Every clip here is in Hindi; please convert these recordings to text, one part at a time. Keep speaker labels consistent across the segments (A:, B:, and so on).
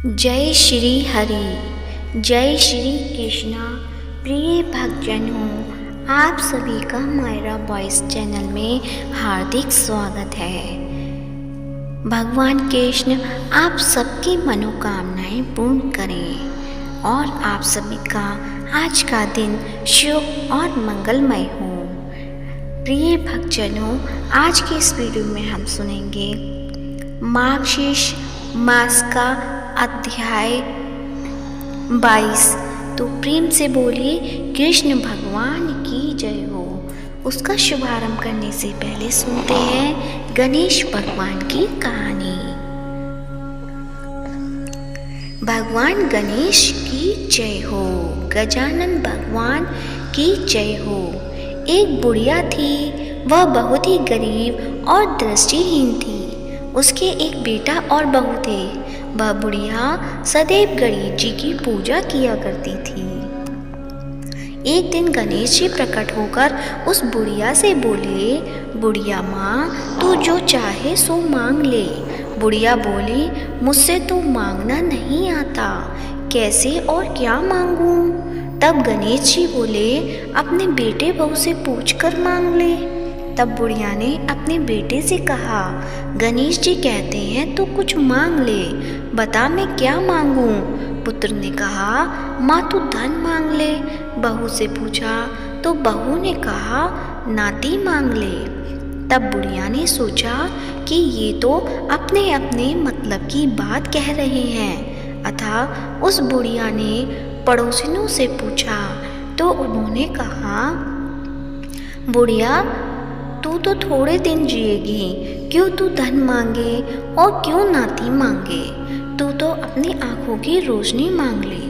A: जय श्री हरि, जय श्री कृष्णा। प्रिय भक्तजनों, आप सभी का मायरा वॉइस चैनल में हार्दिक स्वागत है। भगवान कृष्ण आप सबकी मनोकामनाएं पूर्ण करें और आप सभी का आज का दिन शुभ और मंगलमय हो। प्रिय भक्तजनों, आज के इस वीडियो में हम सुनेंगे मार्गशीर्ष मास का अध्याय 22। तो प्रेम से बोलिए कृष्ण भगवान की जय हो। उसका शुभारंभ करने से पहले सुनते हैं गणेश भगवान की कहानी। भगवान गणेश की जय हो, गजानन भगवान की जय हो। एक बुढ़िया थी, वह बहुत ही गरीब और दृष्टिहीन थी। उसके एक बेटा और बहू थे। वह बुढ़िया सदैव गणेश जी की पूजा किया करती थी। एक दिन गणेश जी प्रकट होकर उस बुढ़िया से बोले, बुढ़िया माँ, तू जो चाहे सो मांग ले। बुढ़िया बोली, मुझसे तो मांगना नहीं आता, कैसे और क्या मांगूं? तब गणेश जी बोले, अपने बेटे बहू से पूछकर मांग ले। तब बुढ़िया ने अपने बेटे से कहा, गणेश जी कहते हैं तो कुछ मांग ले, बता मैं क्या मांगूं? पुत्र ने कहा, माँ तू धन मांग ले। बहू से पूछा तो बहू ने कहा, नाती मांग ले। तब बुढ़िया ने सोचा कि ये तो अपने अपने मतलब की बात कह रहे हैं। अतः उस बुढ़िया ने पड़ोसिनों से पूछा तो उन्होंने कहा, बुढ़िया तू तो थोड़े दिन जिएगी, क्यों तू धन मांगे और क्यों नाती मांगे? तू तो अपनी आंखों की रोशनी मांग ले,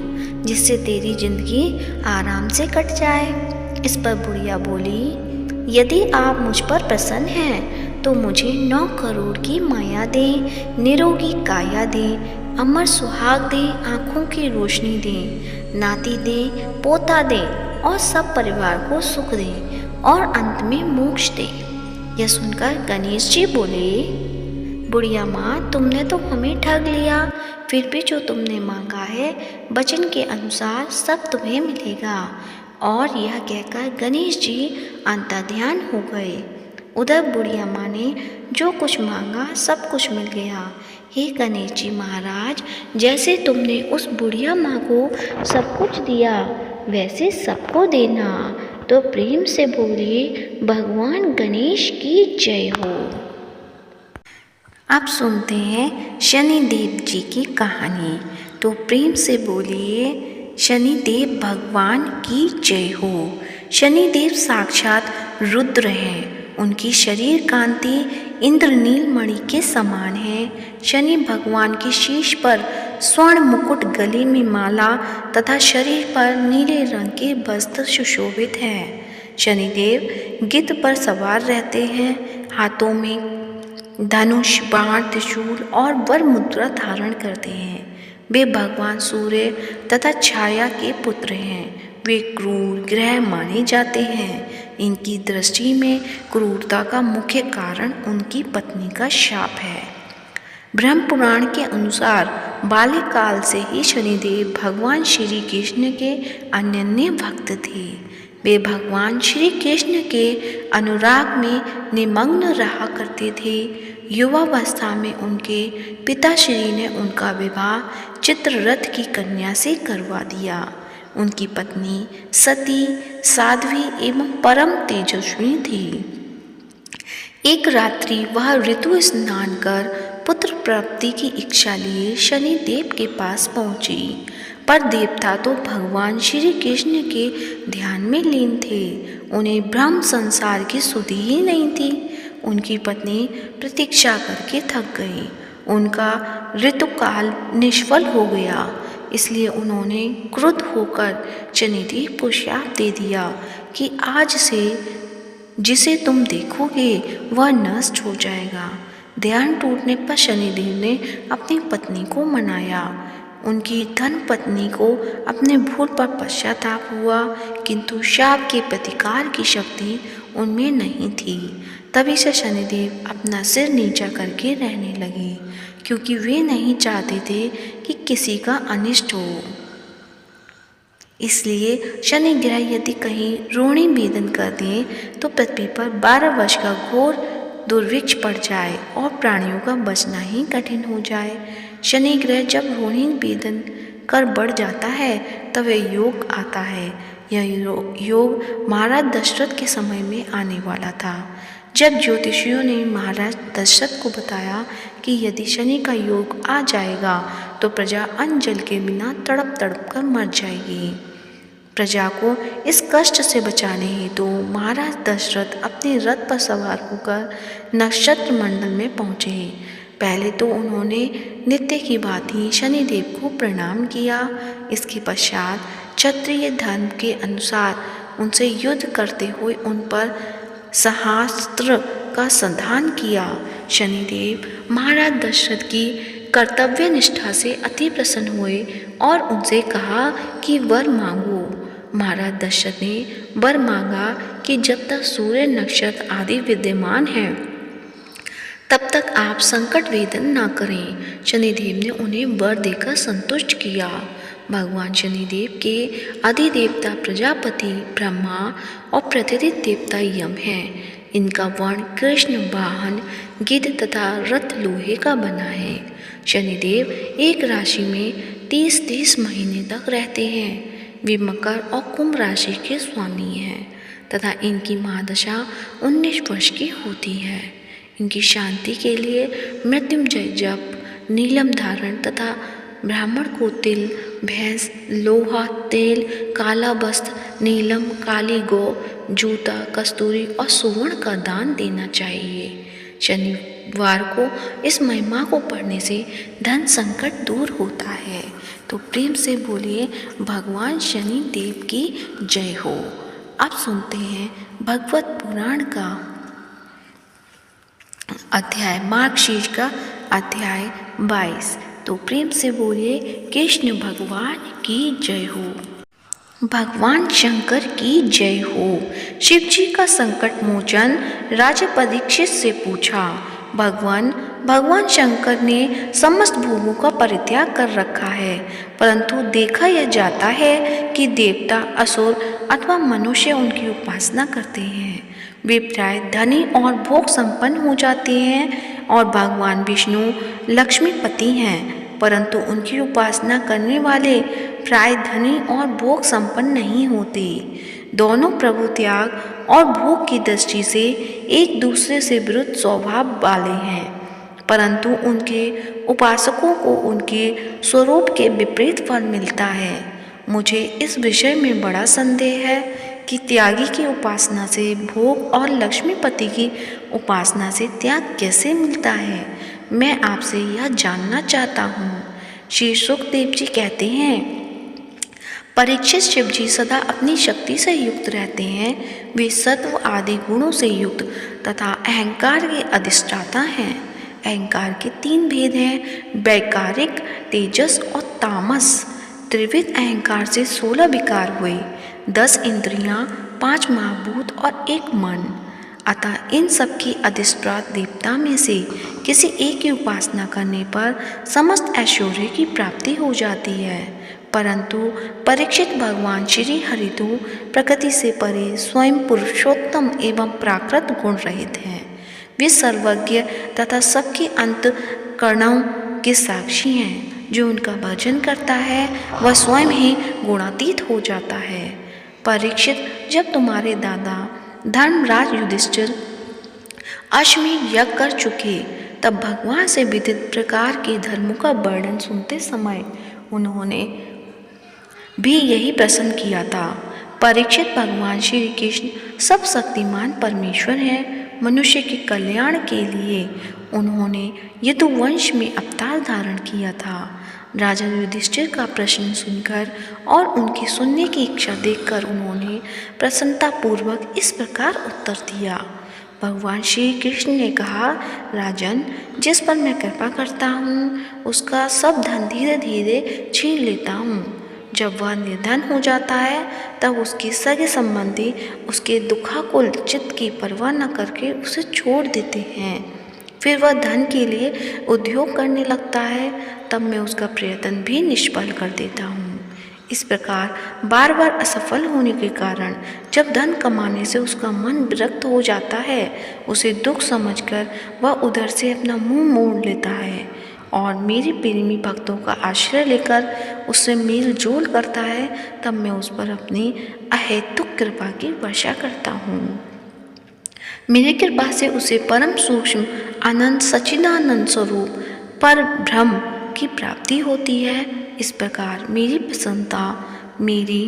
A: जिससे तेरी जिंदगी आराम से कट जाए। इस पर बुढ़िया बोली, यदि आप मुझ पर प्रसन्न हैं तो मुझे 9 करोड़ की माया दे, निरोगी काया दे, अमर सुहाग दे, आंखों की रोशनी दे, नाती दे, पोता दे और सब परिवार को सुख दे और अंत में मोक्ष दे। यह सुनकर गणेश जी बोले, बुढ़िया माँ, तुमने तो हमें ठग लिया, फिर भी जो तुमने मांगा है वचन के अनुसार सब तुम्हें मिलेगा। और यह कहकर गणेश जी अंतर्ध्यान हो गए। उधर बुढ़िया माँ ने जो कुछ मांगा सब कुछ मिल गया। हे गणेश जी महाराज, जैसे तुमने उस बुढ़िया माँ को सब कुछ दिया वैसे सबको देना। तो प्रेम से बोलिए भगवान गणेश की जय हो। अब सुनते हैं शनिदेव जी की कहानी। तो प्रेम से बोलिए शनिदेव भगवान की जय हो। शनिदेव साक्षात रुद्र हैं। उनकी शरीर कांति इंद्रनील मणि के समान है। शनि भगवान के शीश पर स्वर्ण मुकुट, गले में माला तथा शरीर पर नीले रंग के वस्त्र सुशोभित हैं। शनिदेव गिद्ध पर सवार रहते हैं। हाथों में धनुष, बाण, त्रिशूल और वर मुद्रा धारण करते हैं। वे भगवान सूर्य तथा छाया के पुत्र हैं। वे क्रूर ग्रह माने जाते हैं। इनकी दृष्टि में क्रूरता का मुख्य कारण उनकी पत्नी का शाप है। ब्रह्म पुराण के अनुसार बाल्यकाल से ही शनिदेव भगवान श्री कृष्ण के अनन्य भक्त थे। वे भगवान श्री कृष्ण के अनुराग में निमग्न रहा करते थे। युवावस्था में उनके पिताश्री ने उनका विवाह चित्ररथ की कन्या से करवा दिया। उनकी पत्नी सती, साध्वी एवं परम तेजस्वी थी। एक रात्रि वह ऋतु स्नान कर पुत्र प्राप्ति की इच्छा लिए शनि देव के पास पहुंची, पर देवता तो भगवान श्री कृष्ण के ध्यान में लीन थे। उन्हें ब्रह्म संसार की सुधि ही नहीं थी। उनकी पत्नी प्रतीक्षा करके थक गई। उनका ऋतुकाल निष्फल हो गया, इसलिए उन्होंने क्रुद्ध होकर शनिदेव को शाप दे दिया कि आज से जिसे तुम देखोगे वह नष्ट हो जाएगा। ध्यान टूटने पर शनिदेव ने अपनी पत्नी को मनाया। उनकी धन पत्नी को अपने भूल पर पश्चाताप हुआ, किंतु शाप के प्रतिकार की शक्ति उनमें नहीं थी। तभी से शनिदेव अपना सिर नीचा करके रहने लगे। क्योंकि वे नहीं चाहते थे कि किसी का अनिष्ट हो। इसलिए शनि ग्रह यदि कहीं रोहिणी भेदन कर दें तो पृथ्वी पर 12 वर्ष का घोर दुर्भिक्ष पड़ जाए और प्राणियों का बचना ही कठिन हो जाए। शनि ग्रह जब रोहिणी भेदन कर बढ़ जाता है तब यह योग आता है। यह योग महाराज दशरथ के समय में आने वाला था, जब ज्योतिषियों ने महाराज दशरथ को बताया कि यदि शनि का योग आ जाएगा तो प्रजा अन्न जल के बिना तड़प तड़प कर मर जाएगी। प्रजा को इस कष्ट से बचाने हेतु महाराज दशरथ अपने रथ पर सवार होकर नक्षत्र मंडल में पहुँचे। पहले तो उन्होंने नित्य की भांति शनिदेव को प्रणाम किया। इसके पश्चात क्षत्रिय धर्म के अनुसार उनसे युद्ध करते हुए उन पर सहास्त्र का संधान किया। शनिदेव महाराज दशरथ की कर्तव्य निष्ठा से अति प्रसन्न हुए और उनसे कहा कि वर मांगो। महाराज दशरथ ने वर मांगा कि जब तक सूर्य नक्षत्र आदि विद्यमान हैं तब तक आप संकट वेदन ना करें। शनिदेव ने उन्हें वर देकर संतुष्ट किया। भगवान शनिदेव के अधिदेवता प्रजापति ब्रह्मा और प्रतिदित देवता यम हैं। इनका वर्ण कृष्ण वाहन गिद्ध तथा रथ लोहे का बना है। शनिदेव एक राशि में 30-30 महीने तक रहते हैं। वे मकर और कुंभ राशि के स्वामी हैं तथा इनकी महादशा 19 वर्ष की होती है। इनकी शांति के लिए मृत्युंजय जप, नीलम धारण तथा ब्राह्मण को तिल, भैंस, लोहा, तेल, काला वस्त्र, नीलम, काली गौ, जूता, कस्तूरी और सुवर्ण का दान देना चाहिए। शनिवार को इस महिमा को पढ़ने से धन संकट दूर होता है। तो प्रेम से बोलिए भगवान शनि देव की जय हो। अब सुनते हैं भगवत पुराण का अध्याय मार्गशीर्ष का अध्याय 22। तो प्रेम से बोलिए कृष्ण भगवान की जय हो। भगवान शंकर की जय हो। शिव जी का संकट मोचन राजा परीक्षित से पूछा। भगवान शंकर ने समस्त भोगों का परित्याग कर रखा है, परंतु देखा यह जाता है कि देवता, असुर अथवा मनुष्य उनकी उपासना करते हैं। वे प्राय धनी और भोग संपन्न हो जाते हैं और भगवान विष्णु लक्ष्मीपति हैं, परंतु उनकी उपासना करने वाले प्राय धनी और भोग संपन्न नहीं होते। दोनों प्रभु त्याग और भोग की दृष्टि से एक दूसरे से विरुद्ध स्वभाव वाले हैं, परंतु उनके उपासकों को उनके स्वरूप के विपरीत फल मिलता है। मुझे इस विषय में बड़ा संदेह है कि त्यागी की उपासना से भोग और लक्ष्मीपति की उपासना से त्याग कैसे मिलता है। मैं आपसे यह जानना चाहता हूँ। श्री सुखदेव जी कहते हैं, परीक्षित शिव जी सदा अपनी शक्ति से युक्त रहते हैं। वे सत्व आदि गुणों से युक्त तथा अहंकार के अधिष्ठाता हैं। अहंकार के 3 भेद हैं, वैकारिक, तेजस और तामस। त्रिविध अहंकार से 16 विकार हुए, 10 इंद्रियां, 5 महाभूत और 1 मन। अतः इन सब की अधिष्ठाता देवता में से किसी एक की उपासना करने पर समस्त ऐश्वर्य की प्राप्ति हो जाती है, परंतु परीक्षित भगवान श्री हरि तो प्रकृति से परे स्वयं पुरुषोत्तम एवं प्राकृत गुण रहित हैं। वे सर्वज्ञ तथा सबके अंतःकरणों के साक्षी हैं। जो उनका भजन करता है वह स्वयं ही गुणातीत हो जाता है। परीक्षित, जब तुम्हारे दादा धर्मराज युधिष्ठिर अश्वमेध यज्ञ कर चुके तब भगवान से विविध प्रकार के धर्मों का वर्णन सुनते समय उन्होंने भी यही प्रश्न किया था। परीक्षित, भगवान श्री कृष्ण सब शक्तिमान परमेश्वर हैं। मनुष्य के कल्याण के लिए उन्होंने यदुवंश में अवतार धारण किया था। राजा युधिष्ठिर का प्रश्न सुनकर और उनकी सुनने की इच्छा देखकर उन्होंने प्रसन्नतापूर्वक इस प्रकार उत्तर दिया। भगवान श्री कृष्ण ने कहा, राजन, जिस पर मैं कृपा करता हूँ उसका सब धन धीरे धीरे छीन लेता हूँ। जब वह निर्धन हो जाता है तब उसके सगे संबंधी उसके दुखाकुल चित्त की परवाह न करके उसे छोड़ देते हैं। फिर वह धन के लिए उद्योग करने लगता है, तब मैं उसका प्रयत्न भी निष्फल कर देता हूँ। इस प्रकार बार बार असफल होने के कारण जब धन कमाने से उसका मन विरक्त हो जाता है, उसे दुख समझकर वह उधर से अपना मुंह मोड़ लेता है और मेरे प्रेमी भक्तों का आश्रय लेकर उससे मेल जोल करता है, तब मैं उस पर अपनी अहेतुक कृपा की वर्षा करता हूँ। मेरी कृपा से उसे परम सूक्ष्म आनंद सच्चिदानंद स्वरूप पर ब्रह्म की प्राप्ति होती है। इस प्रकार मेरी प्रसन्नता, मेरी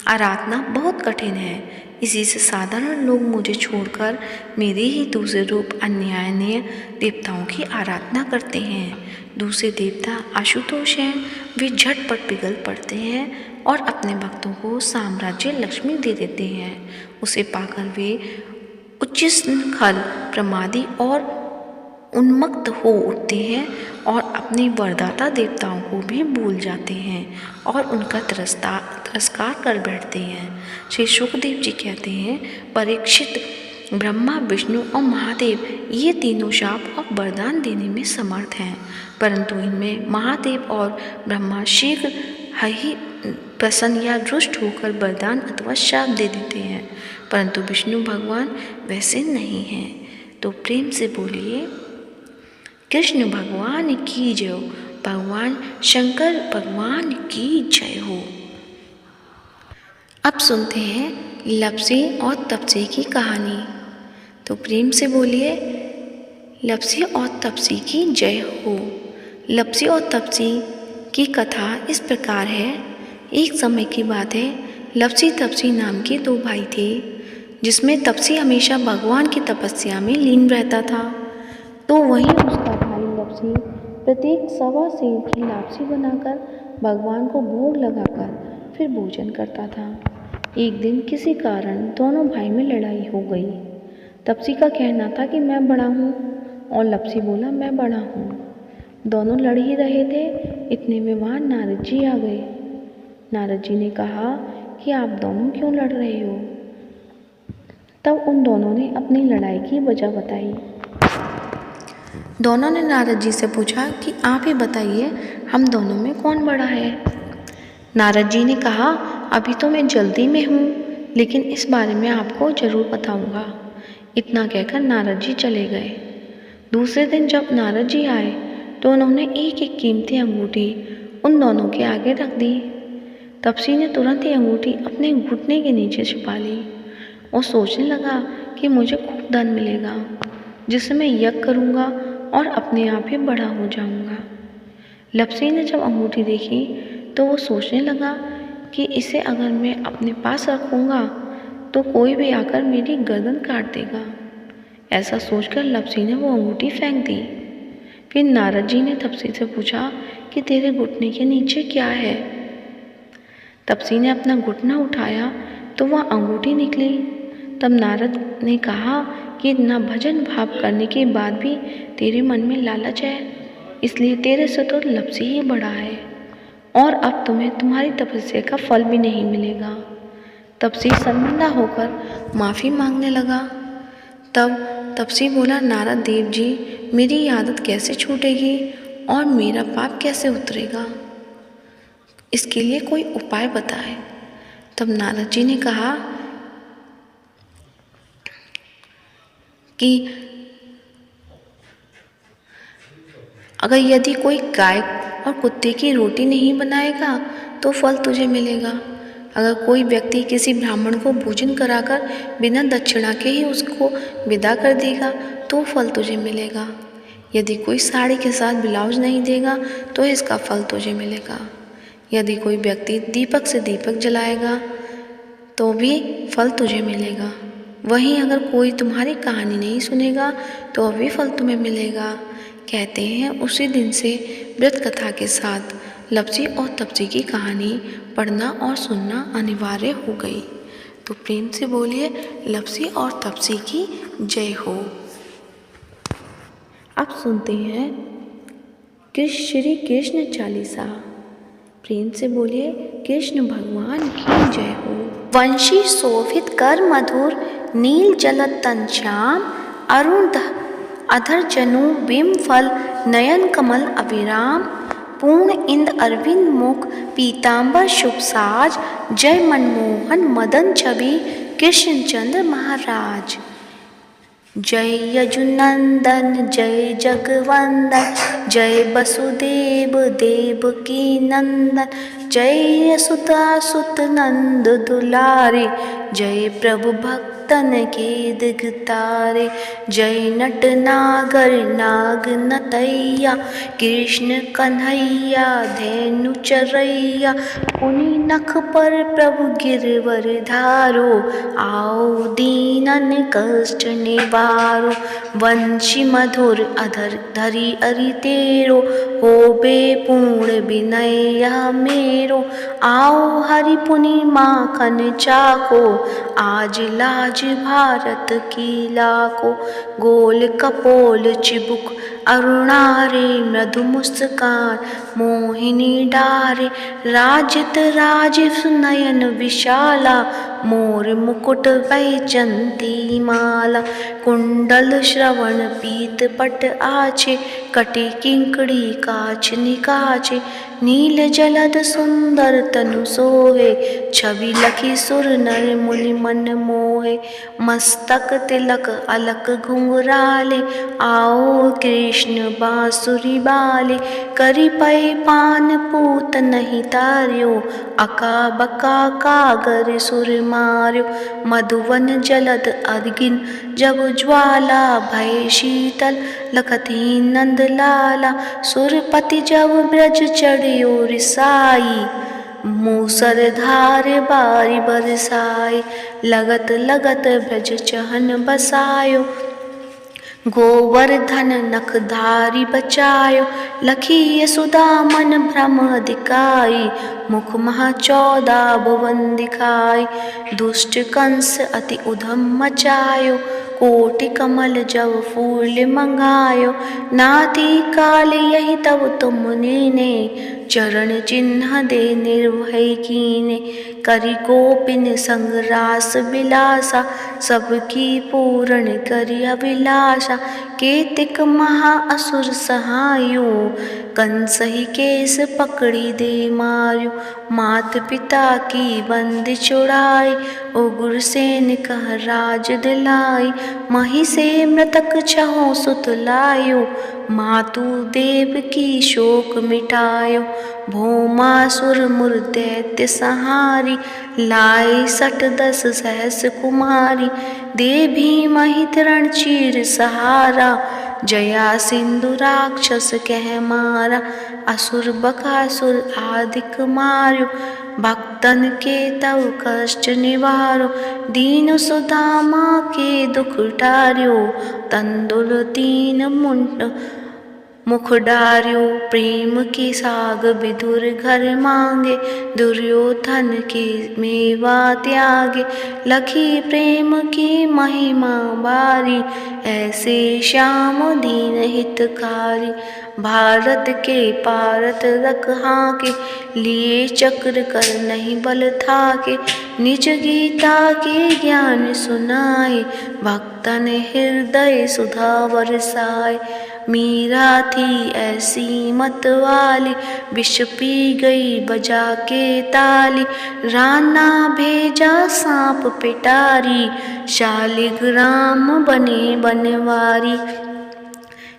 A: आराधना बहुत कठिन है। इसी से साधारण लोग मुझे छोड़कर मेरे ही दूसरे रूप अन्यायनीय देवताओं की आराधना करते हैं। दूसरे देवता आशुतोष हैं, वे झटपट पिघल पड़ते हैं और अपने भक्तों को साम्राज्य लक्ष्मी दे देते हैं। उसे पाकर वे उच्छृंखल, प्रमादी और उन्मत्त हो उठते हैं और अपने वरदाता देवताओं को भी भूल जाते हैं और उनका तिरस्कार कर बैठते हैं। श्री सुखदेव जी कहते हैं, परीक्षित, ब्रह्मा, विष्णु और महादेव ये तीनों शाप और वरदान देने में समर्थ हैं, परंतु इनमें महादेव और ब्रह्मा शीघ्र ही प्रसन्न या रुष्ट होकर वरदान अथवा शाप दे देते हैं, परंतु विष्णु भगवान वैसे नहीं हैं। तो प्रेम से बोलिए, कृष्ण भगवान की जय हो, भगवान शंकर भगवान की जय हो। अब सुनते हैं लप्सी और तपसी की कहानी। तो प्रेम से बोलिए, लप्सी और तपसी की जय हो। लप्सी और तपसी की कथा इस प्रकार है। एक समय की बात है, लप्सी तपसी नाम के दो भाई थे, जिसमें तपसी हमेशा भगवान की तपस्या में लीन रहता था, तो वहीं उसका भाई लप्सी प्रत्येक सवा सेर की लापसी बनाकर भगवान को भोग लगाकर फिर भोजन करता था। एक दिन किसी कारण दोनों भाई में लड़ाई हो गई। तपसी का कहना था कि मैं बड़ा हूँ और लप्सी बोला मैं बड़ा हूँ। दोनों लड़ ही रहे थे, इतने में वहाँ नारद जी आ गए। नारद जी ने कहा कि आप दोनों क्यों लड़ रहे हो? तब उन दोनों ने अपनी लड़ाई की वजह बताई। दोनों ने नारद जी से पूछा कि आप ही बताइए, हम दोनों में कौन बड़ा है? नारद जी ने कहा, अभी तो मैं जल्दी में हूँ, लेकिन इस बारे में आपको जरूर बताऊँगा। इतना कहकर नारद जी चले गए। दूसरे दिन जब नारद जी आए तो उन्होंने एक एक कीमती अंगूठी उन दोनों के आगे रख दी। तपसी ने तुरंत ही अंगूठी अपने घुटने के नीचे छिपा ली और सोचने लगा कि मुझे खूब धन मिलेगा, जिससे मैं यज्ञ करूँगा और अपने आप ही बड़ा हो जाऊँगा। लप्सी ने जब अंगूठी देखी तो वो सोचने लगा कि इसे अगर मैं अपने पास रखूँगा तो कोई भी आकर मेरी गर्दन काट देगा। ऐसा सोचकर लप्सी ने वो अंगूठी फेंक दी। फिर नारद जी ने तपसी से पूछा कि तेरे घुटने के नीचे क्या है? तपसी ने अपना घुटना उठाया तो वह अंगूठी निकली। तब नारद ने कहा कि इतना भजन भाव करने के बाद भी तेरे मन में लालच है, इसलिए तेरे से तो लप्सी ही बड़ा है और अब तुम्हें तुम्हारी तपस्या का फल भी नहीं मिलेगा। तपसी शर्मिंदा होकर माफ़ी मांगने लगा। तब तपसी बोला, नारद देव जी, मेरी ये आदत कैसे छूटेगी और मेरा पाप कैसे उतरेगा? इसके लिए कोई उपाय बताए। तब नारद जी ने कहा कि अगर यदि कोई गाय और कुत्ते की रोटी नहीं बनाएगा तो फल तुझे मिलेगा। अगर कोई व्यक्ति किसी ब्राह्मण को भोजन कराकर बिना दक्षिणा के ही उसको विदा कर देगा तो फल तुझे मिलेगा। यदि कोई साड़ी के साथ ब्लाउज नहीं देगा तो इसका फल तुझे मिलेगा। यदि कोई व्यक्ति दीपक से दीपक जलाएगा तो भी फल तुझे मिलेगा। वहीं अगर कोई तुम्हारी कहानी नहीं सुनेगा तो भी फल तुम्हें मिलेगा। कहते हैं उसी दिन से व्रत कथा के साथ लप्सी और तपसी की कहानी पढ़ना और सुनना अनिवार्य हो गई। तो प्रेम से बोलिए, लप्सी और तपसी की जय हो। अब सुनते हैं श्री कृष्ण चालीसा। प्रेम से बोलिए, कृष्ण भगवान की जय हो। वंशी शोभित कर मधुर नील जलत तन श्याम अधर जनु बिम फल नयन कमल अविराम, पूर्ण इंद अरविंद मुख पीतांबर शुभ साज, जय मनमोहन मदन छवि कृष्णचंद्र महाराज। जय यजुनंदन जय जगवंदन, जय वसुदेव देवकी नंदन, जय यशोदा सुत नंद दुलारे, जय प्रभु भक्तन के दिगतारे, जय नट नागर नाग नतैया, कृष्ण कन्हैया धेनु चरैया, पुनि नख पर प्रभु गिरवर धारो, आओ दीनन कष्ट निवारो, वंशी मधुर अधर धरि अरि तेरो, होबे पूर्ण विनय मेरो, आओ हरि पुनि माखन चाको, आज लाज भारत की लाको, गोल कपोल चिबुक अरुणारे, मृदु मुस्कान मोहिनी डारे, राजित राजीव नयन विशाला, मोर मुकुट वैजंती माला, कुंडल श्रवण पीत पट आछे, कटी किंकड़ी काछ निकाचे, नील जलद सुंदर तनु सोहे, छवि लखी सुर नर मुनि मन मोहे, मस्तक तिलक अलक घुंघराले, आओ कृष्ण बांसुरी बाले, करी पै पान पूत नहीं तार्यो, अका बका कागर सुर मार्यो, मधुवन जलद अगिन जब ज्वाला, भय शीतल लखती नंद लाला, सुरपति जब ब्रज चढ़ियो रिसाई, मूसर धार बारी बरसाई, लगत लगत ब्रज चहन बसायो, गोवर्धन नखधारी बचायो, लखी यशोदा मन भ्रम दिखाई, मुख महा 14 भुवन दिखाई, दुष्ट कंस अति उधम मचायो, कोटि कमल जब फूल मंगायो, नाथी काल यही तब तुमने ने, चरण चिन्ह दे निर्भय कीने, करी गोपिन संग रास विलासा, सबकी पूर्ण करी अभिलाषा, केतिक महा असुर सहायो, कंस ही केस पकड़ी दे मार्यो, मात पिता की बंदी छुड़ाई, उग्रसेन कह राज दिलाई, मही से मृतक छहो सुत लायो, मातु देव की शोक मिटायो, भौमासुर मुर दैत्य सहारी, लाई 60 सहस कुमारी, दे भीमहि तरण चीर सहारा, जया सिंधु राक्षस कह मारा, असुर बकासुर आदिक मार्यो, भक्तन के तव कष्ट निवारो, दीन सुदामा के दुख टार्यो, तंदुल तीन मुंड मुख डार्यो, प्रेम की साग विधुर घर मांगे, दुर्योधन की मेवा त्यागे, लखी प्रेम की महिमा बारी, ऐसे श्याम दीन हितकारी, भारत के पारत रख हाके, लिए चक्र कर नहीं बल थाके, निज गीता के ज्ञान सुनाए, भक्तन हृदय सुधा बरसाए, मीरा थी ऐसी मत वाली, विष पी गई बजा के ताली, राना भेजा सांप पिटारी, शालिग्राम बने बनवारी,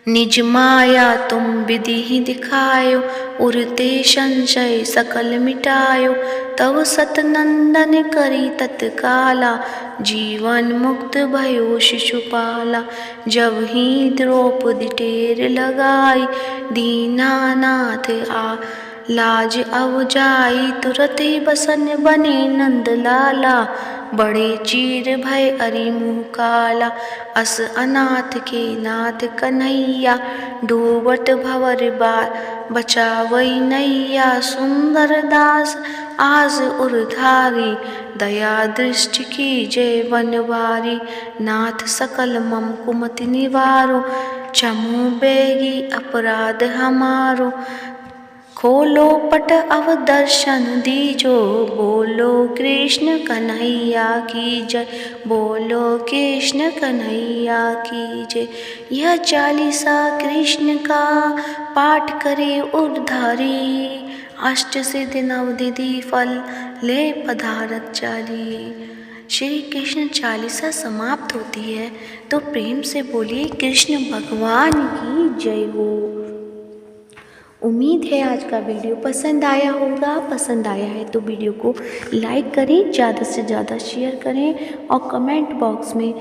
A: निज माया तुम विधि ही दिखायो, उरते संशय सकल मिटायो, तव सतनंदन करी तत्काला, जीवन मुक्त भयो शिशुपाला, जब ही द्रौपदी टेर लगाई, दीनानाथ आ लाज अव जाई, तुरत ही बसन बने नंद लाला, बड़े चीर भय अरि मुँह काला, अस अनाथ के नाथ कन्हैया, डूबत भवर बार बचावई नैया, सुंदर दास आज उरधारी, दया दृष्टि की जय बनवारी, नाथ सकल मम कुमति निवारो, क्षमु बेगी अपराध हमारो, खोलो पट अब दर्शन दीजो, बोलो कृष्ण कन्हैया की जय, बोलो कृष्ण कन्हैया की जय। यह चालीसा कृष्ण का पाठ करे उद्धारी, अष्ट सिद्धि नवनिधि फल ले पधारत चारी। श्री कृष्ण चालीसा समाप्त होती है तो प्रेम से बोलिए कृष्ण भगवान की जय हो। उम्मीद है आज का वीडियो पसंद आया होगा। पसंद आया है तो वीडियो को लाइक करें, ज़्यादा से ज़्यादा शेयर करें और कमेंट बॉक्स में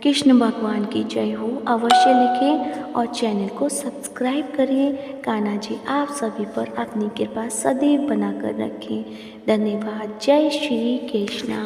A: कृष्ण भगवान की जय हो अवश्य लिखें और चैनल को सब्सक्राइब करें। कान्हा जी आप सभी पर अपनी कृपा सदैव बनाकर रखें। धन्यवाद। जय श्री कृष्णा।